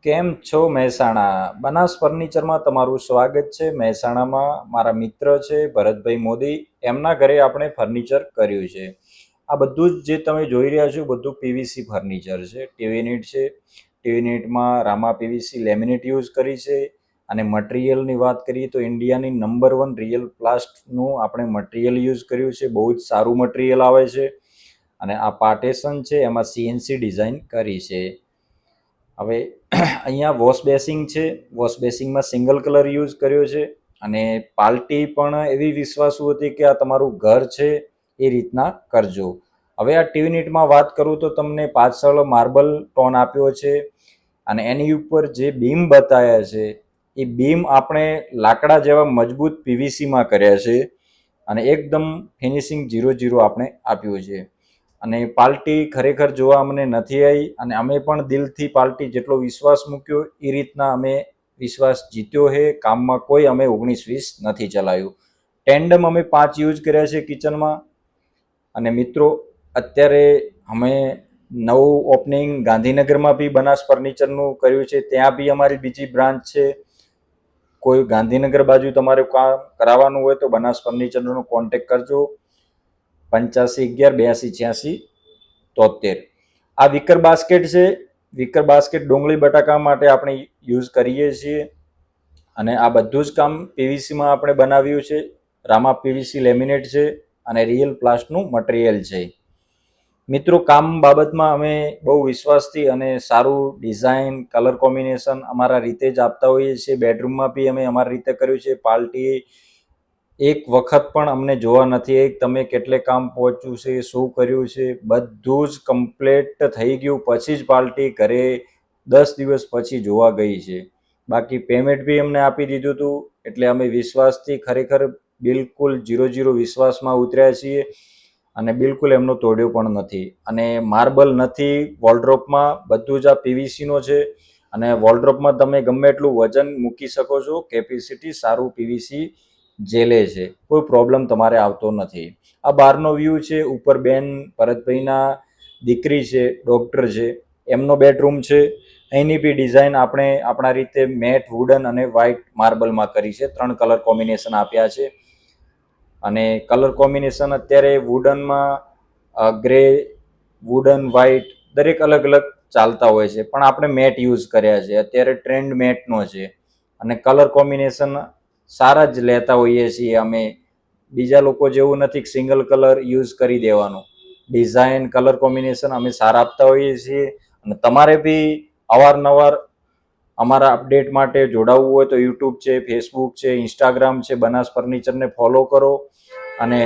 કેમ છો મહેસાણા? બનાસ ફર્નિચરમાં તમારું સ્વાગત છે. મહેસાણામાં મારા મિત્ર છે ભરતભાઈ મોદી, એમના ઘરે આપણે ફર્નિચર કર્યું છે. આ બધું જ જે તમે જોઈ રહ્યા છો બધું પીવીસી ફર્નિચર છે. ટીવી નીટ છે. ટીવી નીટમાં રામા પીવીસી લેમિનેટ યુઝ કરી છે. અને મટીરિયલની વાત કરીએ તો ઇન્ડિયાની નંબર 1 રિયલ પ્લાસ્ટનું આપણે મટીરિયલ યુઝ કર્યું છે. બહુ જ સારું મટીરિયલ આવે છે. અને આ પાર્ટેશન છે એમાં સીએનસી ડિઝાઇન કરી છે. હવે અહીંયા વોશ બેસિંગ છે. વોશ બેસિંગમાં સિંગલ કલર યુઝ કર્યો છે. અને પાર્ટી પણ એવી વિશ્વાસુ હતી કે આ તમારું ઘર છે એ રીતના કરજો. હવે આ ટીવી નીટમાં વાત કરું તો તમને પાછળ માર્બલ ટોન આપ્યો છે. અને એની ઉપર જે બીમ બતાવ્યા છે એ બીમ આપણે લાકડા જેવા મજબૂત પીવીસીમાં કર્યા છે. અને એકદમ ફિનિશિંગ 0-0 આપણે આપ્યું છે. અને પાર્ટી ખરેખર જોવા અમને નથી આવી. અને અમે પણ દિલથી પાર્ટી જેટલો વિશ્વાસ મૂક્યો એ રીતના અમે વિશ્વાસ જીત્યો છે. કામમાં કોઈ અમે 19-20 નથી ચલાવ્યું. ટેન્ડમ અમે 5 યુઝ કર્યા છે કિચનમાં. અને મિત્રો અત્યારે અમે નવું ઓપનિંગ ગાંધીનગરમાં બી બનાસ ફર્નિચરનું કર્યું છે. ત્યાં બી અમારી બીજી બ્રાન્ચ છે. કોઈ ગાંધીનગર બાજુ તમારે કામ કરાવવાનું હોય તો બનાસ ફર્નિચરનો કોન્ટેક કરજો. 8511828673. આ વિકર બાસ્કેટ છે. વિકર બાસ્કેટ ડુંગળી બટાકા માટે આપણે યુઝ કરીએ છીએ. અને આ બધું જ કામ પીવીસીમાં આપણે બનાવ્યું છે. રામા પીવીસી લેમિનેટ છે અને રિયલ પ્લાસ્ટનું મટીરિયલ છે. મિત્રો કામ બાબતમાં અમે બહુ વિશ્વાસથી અને સારું ડિઝાઇન કલર કોમ્બિનેશન અમારા રીતે જ આપતા હોઈએ છીએ. બેડરૂમમાં બી અમે અમારી રીતે કર્યું છે. પાર્ટી એક વખત પણ અમને જોવા નથી તમે કેટલે કામ પહોંચ્યું છે, શું કર્યું છે, બધું જ કમ્પ્લીટ થઈ ગયું પછી જ પાર્ટી ઘરે 10 દિવસ પછી જોવા ગઈ છે. બાકી પેમેન્ટ બી અમને આપી દીધું હતું. એટલે અમે વિશ્વાસથી ખરેખર બિલકુલ 0-0 વિશ્વાસમાં ઉતર્યા છીએ. અને બિલકુલ એમનો તોડ્યો પણ નથી. અને માર્બલ નથી વોલડ્રોપમાં, બધું જ આ પીવીસીનો છે. અને વોલડ્રોપમાં તમે ગમે એટલું વજન મૂકી શકો છો. કેપેસિટી સારું પીવીસી જેલે છે. કોઈ પ્રોબ્લેમ તમારે આવતો નથી. આ બહારનો વ્યૂ છે. ઉપર બેન ભરતભાઈના દીકરી છે, ડૉક્ટર છે, એમનો બેડરૂમ છે. અહીંની બી ડિઝાઇન આપણે આપણા રીતે મેટ વુડન અને વ્હાઇટ માર્બલમાં કરી છે. 3 કલર કોમ્બિનેશન આપ્યા છે. અને કલર કોમ્બિનેશન અત્યારે વુડનમાં ગ્રે, વુડન, વ્હાઇટ દરેક અલગ અલગ ચાલતા હોય છે. પણ આપણે મેટ યુઝ કર્યા છે. અત્યારે ટ્રેન્ડ મેટનો છે. અને કલર કોમ્બિનેશન સારા જ લેતા હોઈએ છીએ અમે. બીજા લોકો જેવું નથી કે સિંગલ કલર યુઝ કરી દેવાનો. ડિઝાઇન કલર કોમ્બિનેશન અમે સારા આપતા હોઈએ છીએ. અને તમારે બી અવારનવાર અમારા અપડેટ માટે જોડાવવું હોય તો યુટ્યુબ છે, ફેસબુક છે, ઇન્સ્ટાગ્રામ છે, બનાસ ફર્નિચરને ફોલો કરો. અને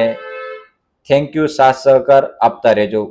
થેન્ક યુ. સાથ સહકાર આપતા રહેજો.